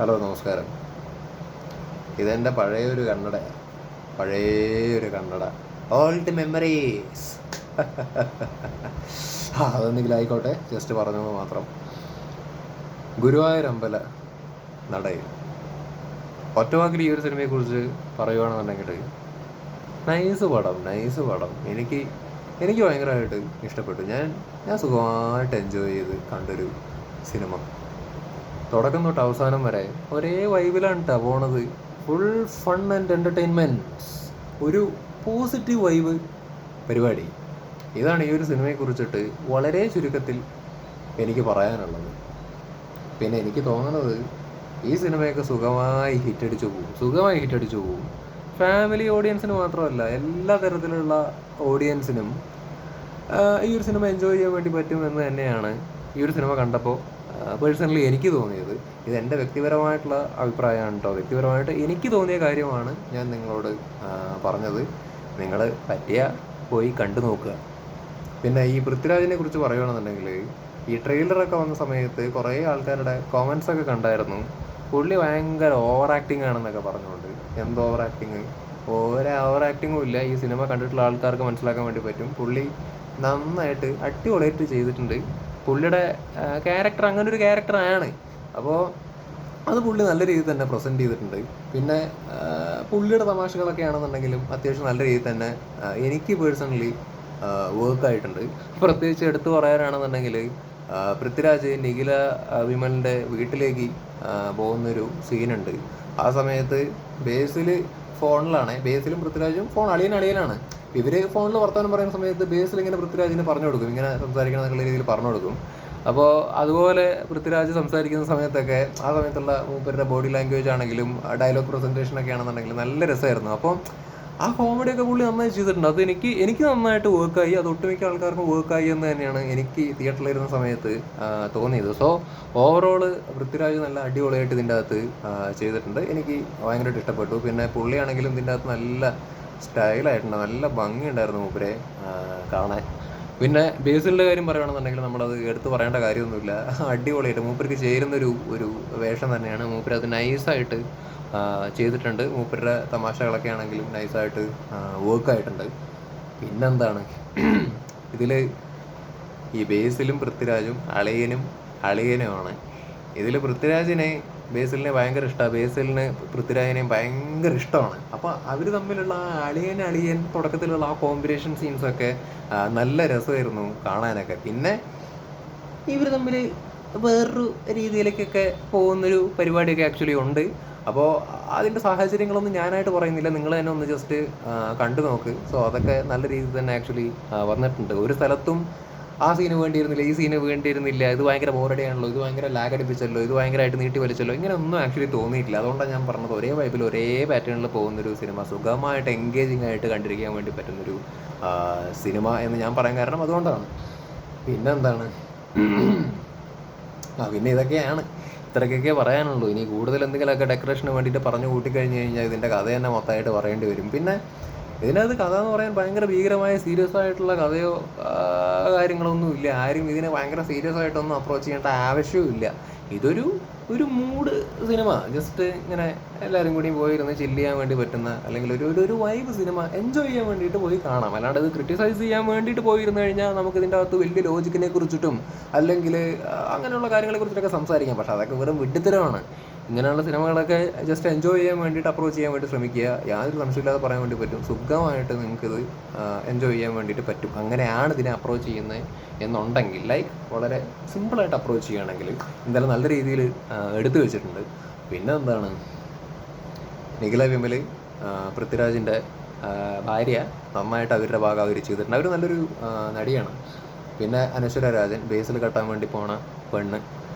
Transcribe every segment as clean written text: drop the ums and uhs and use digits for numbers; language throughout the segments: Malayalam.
ഹലോ, നമസ്കാരം. ഇതെൻ്റെ പഴയൊരു കണ്ണട. Old memories. അതെന്തെങ്കിലും ആയിക്കോട്ടെ, ജസ്റ്റ് പറഞ്ഞത് മാത്രം. ഗുരുവായൂരമ്പല നടയിൽ ഒറ്റവാക്കിൽ ഈ ഒരു സിനിമയെക്കുറിച്ച് പറയുകയാണെന്നുണ്ടെങ്കിൽ, നൈസ് പടം. എനിക്ക് ഭയങ്കരമായിട്ട് ഇഷ്ടപ്പെട്ടു. ഞാൻ സുഖമായിട്ട് എൻജോയ് ചെയ്ത് കണ്ടൊരു സിനിമ. തുടക്കം തൊട്ട് അവസാനം വരെ ഒരേ വൈബിലാണ് കേട്ടോ പോണത്. ഫുൾ ഫൺ ആൻഡ് എൻ്റർടൈൻമെൻറ്റ്സ്, ഒരു പോസിറ്റീവ് വൈബ് പരിപാടി. ഇതാണ് ഈ ഒരു സിനിമയെക്കുറിച്ചിട്ട് വളരെ ചുരുക്കത്തിൽ എനിക്ക് പറയാനുള്ളത്. പിന്നെ എനിക്ക് തോന്നുന്നത്, ഈ സിനിമയൊക്കെ സുഖമായി ഹിറ്റടിച്ചു പോകും. ഫാമിലി ഓഡിയൻസിന് മാത്രമല്ല, എല്ലാ തരത്തിലുള്ള ഓഡിയൻസിനും ഈ ഒരു സിനിമ എൻജോയ് ചെയ്യാൻ വേണ്ടി പറ്റുമെന്ന് തന്നെയാണ് ഈ ഒരു സിനിമ കണ്ടപ്പോൾ പേഴ്സണലി എനിക്ക് തോന്നിയത്. ഇതെൻ്റെ വ്യക്തിപരമായിട്ടുള്ള അഭിപ്രായമാണ് കേട്ടോ. വ്യക്തിപരമായിട്ട് എനിക്ക് തോന്നിയ കാര്യമാണ് ഞാൻ നിങ്ങളോട് പറഞ്ഞത്. നിങ്ങൾ പറ്റിയ പോയി കണ്ടു നോക്കുക. പിന്നെ ഈ പൃഥ്വിരാജിനെ കുറിച്ച് പറയുകയാണെന്നുണ്ടെങ്കിൽ, ഈ ട്രെയിലറൊക്കെ വന്ന സമയത്ത് കുറേ ആൾക്കാരുടെ കോമൻസൊക്കെ കണ്ടായിരുന്നു. പുള്ളി ഭയങ്കര ഓവർ ആക്ടിങ് ആണെന്നൊക്കെ പറഞ്ഞുകൊണ്ട്. എന്ത് ഓവർ ആക്ടിങ്? ഓവർ ആക്ടിങ്ങും ഇല്ല. ഈ സിനിമ കണ്ടിട്ടുള്ള ആൾക്കാർക്ക് മനസ്സിലാക്കാൻ വേണ്ടി പറ്റും. പുള്ളി നന്നായിട്ട് അടിപൊളിയായിട്ട് ചെയ്തിട്ടുണ്ട്. പുള്ളിയുടെ ക്യാരക്ടർ അങ്ങനെ ഒരു ക്യാരക്ടറാണ്. അപ്പോൾ അത് പുള്ളി നല്ല രീതിയിൽ തന്നെ പ്രസൻറ്റ് ചെയ്തിട്ടുണ്ട്. പിന്നെ പുള്ളിയുടെ തമാശകളൊക്കെ ആണെന്നുണ്ടെങ്കിലും അത്യാവശ്യം നല്ല രീതിയിൽ തന്നെ എനിക്ക് പേഴ്സണലി വർക്കായിട്ടുണ്ട്. പ്രത്യേകിച്ച് എടുത്തു പറയാനാണെന്നുണ്ടെങ്കിൽ, പൃഥ്വിരാജ് നിഖില വിമലിൻ്റെ വീട്ടിലേക്ക് പോകുന്നൊരു സീനുണ്ട്. ആ സമയത്ത് ബേസിലും പൃഥ്വിരാജും അളിയനാണ്. ഇവർ ഫോണിൽ വർത്തമാനം പറയുന്ന സമയത്ത് ബേസിൽ ഇങ്ങനെ പൃഥ്വിരാജിന് പറഞ്ഞു കൊടുക്കും, ഇങ്ങനെ സംസാരിക്കണം എന്നുള്ള രീതിയിൽ പറഞ്ഞു കൊടുക്കും. അപ്പോൾ അതുപോലെ പൃഥ്വിരാജ് സംസാരിക്കുന്ന സമയത്തൊക്കെ ആ സമയത്തുള്ള മൂപ്പരുടെ ബോഡി ലാംഗ്വേജ് ആണെങ്കിലും ഡയലോഗ് പ്രസൻറ്റേഷനൊക്കെ ആണെന്നുണ്ടെങ്കിലും നല്ല രസമായിരുന്നു. അപ്പോൾ ആ കോമഡിയൊക്കെ പുള്ളി നന്നായി ചെയ്തിട്ടുണ്ട്. അത് എനിക്ക് നന്നായിട്ട് വർക്കായി. അത് ഒട്ടുമിക്ക ആൾക്കാർക്കും വർക്കായി എന്ന് തന്നെയാണ് എനിക്ക് തിയേറ്ററിലിരുന്ന സമയത്ത് തോന്നിയത്. സോ ഓവറോൾ പൃഥ്വിരാജ് നല്ല അടിപൊളിയായിട്ട് ഇതിൻ്റെ അകത്ത് ചെയ്തിട്ടുണ്ട്. എനിക്ക് ഭയങ്കരമായിട്ട് ഇഷ്ടപ്പെട്ടു. പിന്നെ പുള്ളിയാണെങ്കിലും ഇതിൻ്റെ അകത്ത് നല്ല സ്റ്റൈലായിട്ടുണ്ട്. നല്ല ഭംഗിയുണ്ടായിരുന്നു മൂപ്പരെ കാണാൻ. പിന്നെ ബേസിലിൻ്റെ കാര്യം പറയുകയാണെന്നുണ്ടെങ്കിൽ നമ്മളത് എടുത്ത് പറയേണ്ട കാര്യമൊന്നുമില്ല. അടിപൊളിയായിട്ട് മൂപ്പർക്ക് ചേരുന്നൊരു വേഷം തന്നെയാണ്. മൂപ്പരത് നൈസായിട്ട് ചെയ്തിട്ടുണ്ട്. മൂപ്പരുടെ തമാശകളൊക്കെ ആണെങ്കിലും നൈസായിട്ട് വർക്കായിട്ടുണ്ട്. പിന്നെന്താണ്, ഇതിൽ ഈ ബേസിലും പൃഥ്വിരാജും അളിയനുമാണ്. ഇതിൽ പൃഥ്വിരാജിനെ ബേസിലിനെ ഭയങ്കര ഇഷ്ടമാണ്, ബേസിലിന് പൃഥ്വിരാജിനെയും ഭയങ്കര ഇഷ്ടമാണ്. അപ്പോൾ അവർ തമ്മിലുള്ള ആ അളിയൻ തുടക്കത്തിലുള്ള ആ കോമ്പിനേഷൻ സീൻസൊക്കെ നല്ല രസമായിരുന്നു കാണാനൊക്കെ. പിന്നെ ഇവർ തമ്മിൽ വേറൊരു രീതിയിലേക്കൊക്കെ പോകുന്നൊരു പരിപാടിയൊക്കെ ആക്ച്വലി ഉണ്ട്. അപ്പോൾ അതിൻ്റെ സാഹചര്യങ്ങളൊന്നും ഞാനായിട്ട് പറയുന്നില്ല, നിങ്ങൾ തന്നെ ഒന്ന് ജസ്റ്റ് കണ്ടു നോക്ക്. സോ അതൊക്കെ നല്ല രീതിയിൽ തന്നെ ആക്ച്വലി വന്നിട്ടുണ്ട്. ഒരു സ്ഥലത്തും ആ സീന് വേണ്ടിയിരുന്നില്ല, ഈ സീന് വേണ്ടിയിരുന്നില്ല, ഇത് ഭയങ്കര ബോറടിയാണല്ലോ, ഇത് ഭയങ്കര ലാഗ് അടിപ്പിച്ചല്ലോ, ഇത് ഭയങ്കരമായിട്ട് നീട്ടി വലിച്ചല്ലോ, ഇങ്ങനെയൊന്നും ആക്ച്വലി തോന്നിയിട്ടില്ല. അതുകൊണ്ടാണ് ഞാൻ പറഞ്ഞത്, ഒരേ വൈബിൽ ഒരേ പാറ്റേണിൽ പോകുന്നൊരു സിനിമ, സുഖമായിട്ട് എൻഗേജിങ് ആയിട്ട് കണ്ടിരിക്കാൻ വേണ്ടി പറ്റുന്നൊരു സിനിമ എന്ന് ഞാൻ പറയാൻ കാരണം അതുകൊണ്ടാണ്. പിന്നെന്താണ്, പിന്നെ ഇതൊക്കെയാണ്, ഇത്രയ്ക്കൊക്കെ പറയാനുള്ളൂ. ഇനി കൂടുതൽ എന്തെങ്കിലുമൊക്കെ ഡെക്കറേഷന് വേണ്ടിയിട്ട് പറഞ്ഞു കൂട്ടിക്കഴിഞ്ഞ് കഴിഞ്ഞാൽ ഇതിൻ്റെ കഥ തന്നെ മൊത്തമായിട്ട് പറയേണ്ടി വരും. പിന്നെ ഇതിനകത്ത് കഥ എന്ന് പറയാൻ ഭയങ്കര ഭീകരമായ സീരിയസ് ആയിട്ടുള്ള കഥയോ കാര്യങ്ങളൊന്നും ഇല്ല. ആരും ഇതിനെ ഭയങ്കര സീരിയസ് ആയിട്ടൊന്നും അപ്രോച്ച് ചെയ്യേണ്ട ആവശ്യവും ഇല്ല. ഒരു മൂഡ് സിനിമ, ജസ്റ്റ് ഇങ്ങനെ എല്ലാവരും കൂടി പോയിരുന്ന് ചില്ല് ചെയ്യാൻ വേണ്ടി പറ്റുന്ന, അല്ലെങ്കിൽ ഒരു വൈബ് സിനിമ എൻജോയ് ചെയ്യാൻ വേണ്ടിയിട്ട് പോയി കാണാം. അല്ലാണ്ട് ഇത് ക്രിട്ടിസൈസ് ചെയ്യാൻ വേണ്ടിയിട്ട് പോയിരുന്നു കഴിഞ്ഞാൽ നമുക്ക് ഇതിൻ്റെ അകത്ത് വലിയ ലോജിക്കിനെ കുറിച്ചിട്ടും അല്ലെങ്കിൽ അങ്ങനെയുള്ള കാര്യങ്ങളെ കുറിച്ചിട്ടൊക്കെ സംസാരിക്കാം. പക്ഷേ അതൊക്കെ വെറും വിഡ്ഢിത്തരമാണ്. ഇങ്ങനെയുള്ള സിനിമകളൊക്കെ ജസ്റ്റ് എൻജോയ് ചെയ്യാൻ വേണ്ടിയിട്ട് അപ്രോച്ച് ചെയ്യാൻ വേണ്ടി ശ്രമിക്കുക. യാതൊരു സംശയമില്ലാതെ പറയാൻ വേണ്ടി പറ്റും, സുഖമായിട്ട് നിങ്ങൾക്കിത് എൻജോയ് ചെയ്യാൻ വേണ്ടിയിട്ട് പറ്റും. അങ്ങനെയാണ് ഇതിനെ അപ്രോച്ച് ചെയ്യുന്നത് എന്നുണ്ടെങ്കിൽ, ലൈക്ക് വളരെ സിമ്പിളായിട്ട് അപ്രോച്ച് ചെയ്യുകയാണെങ്കിൽ എന്തായാലും നല്ല രീതിയിൽ എടുത്തു വെച്ചിട്ടുണ്ട്. പിന്നെ എന്താണ്, നിഖില വിമൽ പൃഥ്വിരാജിൻ്റെ ഭാര്യ, നന്നായിട്ട് അവരുടെ ഭാഗം അവർ ചെയ്തിട്ടുണ്ട്. അവർ നല്ലൊരു നടിയാണ്. പിന്നെ അനശ്വര രാജൻ, ബേസിൽ കെട്ടാൻ വേണ്ടി പോണ പെണ്ണ്.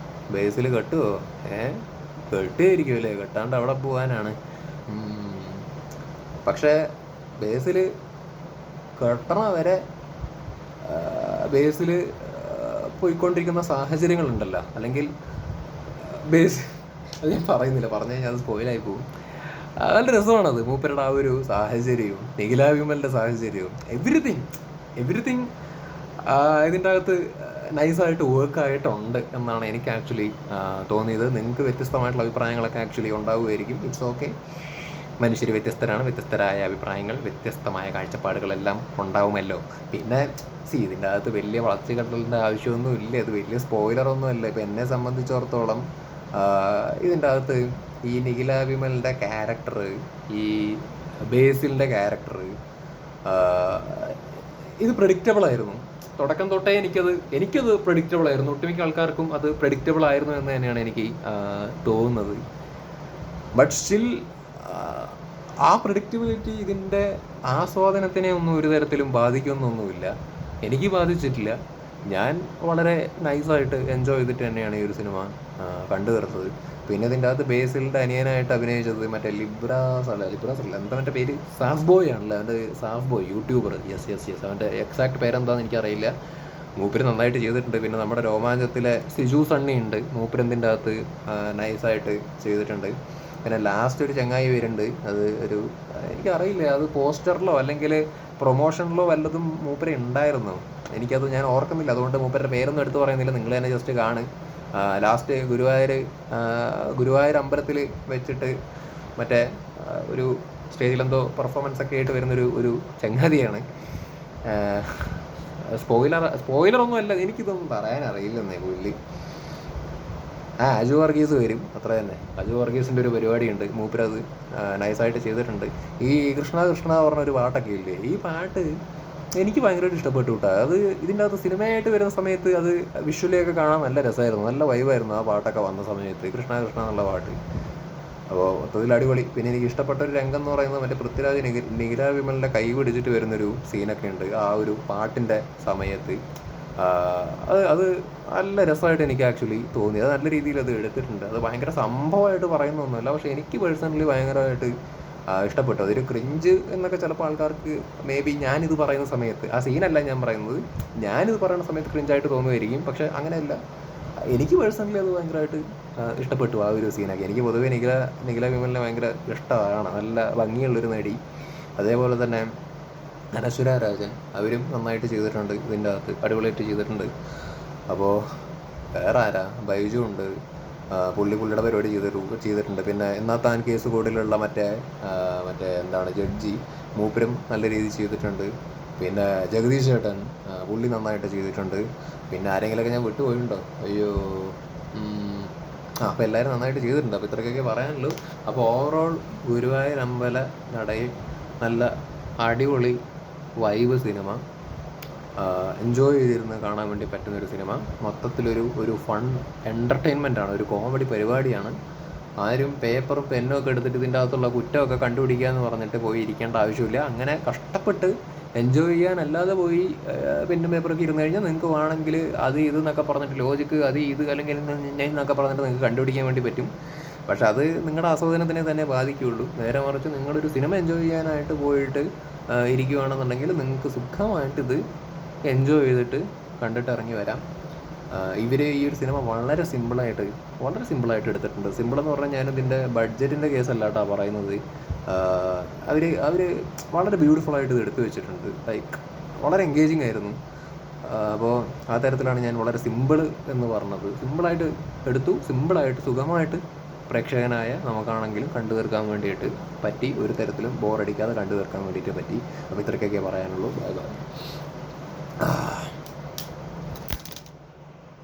ബേസിൽ കെട്ടുമോ? കെട്ടുമായിരിക്കും അല്ലേ, കെട്ടാണ്ട് അവിടെ പോകാനാണ്. പക്ഷേ ബേസിൽ കെട്ടണ വരെ ബേസിൽ പോയിക്കൊണ്ടിരിക്കുന്ന സാഹചര്യങ്ങളുണ്ടല്ലോ, അല്ലെങ്കിൽ അത് ഞാൻ പറയുന്നില്ല, പറഞ്ഞു കഴിഞ്ഞാൽ അത് സ്പോയിലായി പോകും. നല്ല രസമാണത്. മൂപ്പരുടെ ആ ഒരു സാഹചര്യവും നിഖില വിമലിൻ്റെ സാഹചര്യവും എവറിത്തിങ് ഇതിൻ്റെ അകത്ത് നൈസായിട്ട് വർക്ക് ആയിട്ടുണ്ട് എന്നാണ് എനിക്ക് ആക്ച്വലി തോന്നിയത്. നിങ്ങൾക്ക് വ്യത്യസ്തമായിട്ടുള്ള അഭിപ്രായങ്ങളൊക്കെ ആക്ച്വലി ഉണ്ടാവുമായിരിക്കും. It's okay. മനുഷ്യർ വ്യത്യസ്തരാണ്, വ്യത്യസ്തരായ അഭിപ്രായങ്ങൾ, വ്യത്യസ്തമായ കാഴ്ചപ്പാടുകളെല്ലാം ഉണ്ടാവുമല്ലോ. പിന്നെ ഇതിൻ്റെ അകത്ത് വലിയ വളച്ചുകെട്ടലിൻ്റെ ആവശ്യമൊന്നും ഇല്ല. ഇത് വലിയ സ്പോയിലറൊന്നും അല്ല. ഇപ്പം എന്നെ സംബന്ധിച്ചിടത്തോളം ഇതിൻ്റെ അകത്ത് ഈ നിഖില വിമലിൻ്റെ ക്യാരക്ടർ, ഈ ബേസിലിൻ്റെ ക്യാരക്ടർ, ഇത് പ്രഡിക്റ്റബിൾ ആയിരുന്നു. തുടക്കം തൊട്ടേ എനിക്കത് പ്രഡിക്റ്റബിൾ ആയിരുന്നു. ഒട്ടുമിക്ക ആൾക്കാർക്കും അത് പ്രഡിക്റ്റബിൾ ആയിരുന്നു എന്ന് തന്നെയാണ് എനിക്ക് തോന്നുന്നത്. ബട്ട് സ്റ്റിൽ ആ പ്രഡിക്റ്റബിലിറ്റി ഇതിൻ്റെ ആസ്വാദനത്തിനെ ഒന്നും ഒരു തരത്തിലും ബാധിക്കുന്നൊന്നുമില്ല. എനിക്ക് ബാധിച്ചിട്ടില്ല. ഞാൻ വളരെ നൈസായിട്ട് എൻജോയ് ചെയ്തിട്ട് തന്നെയാണ് ഈ ഒരു സിനിമ കണ്ടു തീർത്തത്. പിന്നെ ഇതിൻ്റെ അകത്ത് ബേസിലിൻ്റെ അനിയനായിട്ട് അഭിനയിച്ചത് മറ്റേ ലിബ്രാസ് അല്ല എന്താ മറ്റേ പേര്, സാഫ് ബോയ് ആണല്ലോ. അവൻ്റെ സാഫ് ബോയ് യൂട്യൂബർ. യെസ് അവൻ്റെ എക്സാക്ട് പേരെന്താണെന്ന് എനിക്കറിയില്ല. മൂപ്പര് നന്നായിട്ട് ചെയ്തിട്ടുണ്ട്. പിന്നെ നമ്മുടെ രോമാഞ്ചത്തിലെ സിജു സണ്ണി ഉണ്ട്. മൂപ്പരെന്തിൻ്റെ അകത്ത് നൈസായിട്ട് ചെയ്തിട്ടുണ്ട്. പിന്നെ ലാസ്റ്റ് ഒരു ചങ്ങായി വരുന്നുണ്ട്. അത് എനിക്കറിയില്ല, അത് പോസ്റ്ററിലോ അല്ലെങ്കിൽ പ്രൊമോഷനിലോ വല്ലതും മൂപ്പര് ഉണ്ടായിരുന്നു. എനിക്കത് ഞാൻ ഓർക്കുന്നില്ല. അതുകൊണ്ട് മൂപ്പരുടെ പേരൊന്നും എടുത്ത് പറയുന്നില്ല. നിങ്ങൾ തന്നെ ജസ്റ്റ് കാണ്. ലാസ്റ്റ് ഗുരുവായൂർ അമ്പലത്തിൽ വെച്ചിട്ട് മറ്റേ ഒരു സ്റ്റേജിലെന്തോ പെർഫോമൻസ് ഒക്കെ ആയിട്ട് വരുന്നൊരു ചങ്ങാതിയാണ്. സ്പോയിലറൊന്നും അല്ല, എനിക്കിതൊന്നും പറയാനറിയില്ലെന്നേ. പുള്ളി അജു വർഗീസ് വരും, അത്ര തന്നെ. അജു വർഗീസിൻ്റെ ഒരു പരിപാടിയുണ്ട്. മൂപ്പരത് നൈസായിട്ട് ചെയ്തിട്ടുണ്ട്. ഈ കൃഷ്ണ പറഞ്ഞൊരു പാട്ടൊക്കെ ഇല്ലേ, ഈ പാട്ട് എനിക്ക് ഭയങ്കരമായിട്ട് ഇഷ്ടപ്പെട്ടു കേട്ടോ. അത് ഇതിൻ്റെ അകത്ത് സിനിമയായിട്ട് വരുന്ന സമയത്ത് അത് വിഷ്വലിയൊക്കെ കാണാൻ നല്ല രസമായിരുന്നു, നല്ല വൈബായിരുന്നു ആ പാട്ടൊക്കെ വന്ന സമയത്ത്. കൃഷ്ണ എന്നുള്ള പാട്ട്. അപ്പോൾ മൊത്തത്തിൽ അടിപൊളി. പിന്നെ എനിക്ക് ഇഷ്ടപ്പെട്ട ഒരു രംഗം എന്ന് പറയുന്നത് മറ്റേ പൃഥ്വിരാജ് നിഖില വിമലിൻ്റെ കൈ പിടിച്ചിട്ട് വരുന്നൊരു സീനൊക്കെ ഉണ്ട് ആ ഒരു പാട്ടിൻ്റെ സമയത്ത്. അത് നല്ല രസമായിട്ട് എനിക്ക് ആക്ച്വലി തോന്നി. അത് നല്ല രീതിയിൽ അത് എടുത്തിട്ടുണ്ട്. അത് ഭയങ്കര സംഭവമായിട്ട് പറയുന്നൊന്നുമല്ല, പക്ഷേ എനിക്ക് പേഴ്സണലി ഭയങ്കരമായിട്ട് ഇഷ്ടപ്പെട്ടു. അതൊരു ക്രിഞ്ച് എന്നൊക്കെ ചിലപ്പോൾ ആൾക്കാർക്ക് മേ ബി ഞാനിത് പറയുന്ന സമയത്ത്, ആ സീനല്ല ഞാൻ പറയുന്നത്, ഞാനിത് പറയുന്ന സമയത്ത് ക്രിഞ്ചായിട്ട് തോന്നുമായിരിക്കും. പക്ഷേ അങ്ങനെയല്ല, എനിക്ക് പേഴ്സണലി അത് ഭയങ്കരമായിട്ട് ഇഷ്ടപ്പെട്ടു ആ ഒരു സീനൊക്കെ. എനിക്ക് പൊതുവേ നിഖില വിമലിനെ ഭയങ്കര ഇഷ്ടമാണ്. നല്ല ഭംഗിയുള്ളൊരു നടി. അതേപോലെ തന്നെ അനശ്വര രാജൻ, അവരും നന്നായിട്ട് ചെയ്തിട്ടുണ്ട് ഇതിൻ്റെ അകത്ത്, അടിപൊളിയായിട്ട് ചെയ്തിട്ടുണ്ട്. അപ്പോൾ വേറെ ആരാ, ബൈജു ഉണ്ട്, പുള്ളിയുടെ പരിപാടി ചെയ്തിട്ടുണ്ട്. പിന്നെ എന്നാ താൻ കേസ് കോഡിലുള്ള മറ്റേ എന്താണ് ജഡ്ജി, മൂപ്പരും നല്ല രീതിയിൽ ചെയ്തിട്ടുണ്ട്. പിന്നെ ജഗദീഷ് ചേട്ടൻ, പുള്ളി നന്നായിട്ട് ചെയ്തിട്ടുണ്ട്. പിന്നെ ആരെങ്കിലുമൊക്കെ ഞാൻ വിട്ടുപോയിട്ടുണ്ടോ? അയ്യോ, അപ്പോൾ എല്ലാവരും നന്നായിട്ട് ചെയ്തിട്ടുണ്ട്. അപ്പോൾ ഇത്രയൊക്കെ പറയാനുള്ളൂ. അപ്പോൾ ഓവറോൾ ഗുരുവായൂർ അമ്പല നടയിൽ നല്ല അടിപൊളി വൈബ് സിനിമ, എൻജോയ് ചെയ്തിരുന്ന് കാണാൻ വേണ്ടി പറ്റുന്നൊരു സിനിമ. മൊത്തത്തിലൊരു ഫൺ എൻ്റർടൈൻമെൻറ്റാണ്, ഒരു കോമഡി പരിപാടിയാണ്. ആരും പേപ്പറും പെന്നും ഒക്കെ എടുത്തിട്ട് ഇതിൻ്റെ അകത്തുള്ള കുറ്റമൊക്കെ കണ്ടുപിടിക്കുക എന്ന് പറഞ്ഞിട്ട് പോയി ഇരിക്കേണ്ട ആവശ്യമില്ല. അങ്ങനെ കഷ്ടപ്പെട്ട് എൻജോയ് ചെയ്യാൻ അല്ലാതെ പോയി പെന്നും പേപ്പറൊക്കെ ഇരുന്ന് കഴിഞ്ഞാൽ നിങ്ങൾക്ക് വേണമെങ്കിൽ അത് എന്നൊക്കെ പറഞ്ഞിട്ട് ലോജിക്ക് അത് അല്ലെങ്കിൽ എന്നൊക്കെ പറഞ്ഞിട്ട് നിങ്ങൾക്ക് കണ്ടുപിടിക്കാൻ വേണ്ടി പറ്റും. പക്ഷെ അത് നിങ്ങളുടെ ആസ്വാദനത്തിനെ തന്നെ ബാധിക്കുകയുള്ളൂ. നേരെ മറിച്ച് നിങ്ങളൊരു സിനിമ എൻജോയ് ചെയ്യാനായിട്ട് പോയിട്ട് ഇരിക്കുകയാണെന്നുണ്ടെങ്കിൽ നിങ്ങൾക്ക് സുഖമായിട്ടിത് എൻജോയ് ചെയ്തിട്ട് കണ്ടിട്ട് ഇറങ്ങി വരാം. ഇവർ ഈ ഒരു സിനിമ വളരെ സിമ്പിളായിട്ട് എടുത്തിട്ടുണ്ട്. സിമ്പിളെന്ന് പറഞ്ഞാൽ ഞാനിതിൻ്റെ ബഡ്ജറ്റിൻ്റെ കേസല്ല കേട്ടോ പറയുന്നത്. അവർ വളരെ ബ്യൂട്ടിഫുള്ളായിട്ട് ഇത് എടുത്തു വെച്ചിട്ടുണ്ട്. ലൈക്ക് വളരെ എൻഗേജിങ് ആയിരുന്നു. അപ്പോൾ ആ തരത്തിലാണ് ഞാൻ വളരെ സിമ്പിൾ എന്ന് പറഞ്ഞത്. സിമ്പിളായിട്ട് എടുത്തു, സിമ്പിളായിട്ട് സുഖമായിട്ട് പ്രേക്ഷകനായ നമുക്കാണെങ്കിലും കണ്ടു തീർക്കാൻ വേണ്ടിയിട്ട് പറ്റി. ഒരു തരത്തിലും ബോറടിക്കാതെ കണ്ടു തീർക്കാൻ വേണ്ടിയിട്ട് പറ്റി. അപ്പോൾ ഇത്രയൊക്കെ പറയാനുള്ളൂ. Bye bye.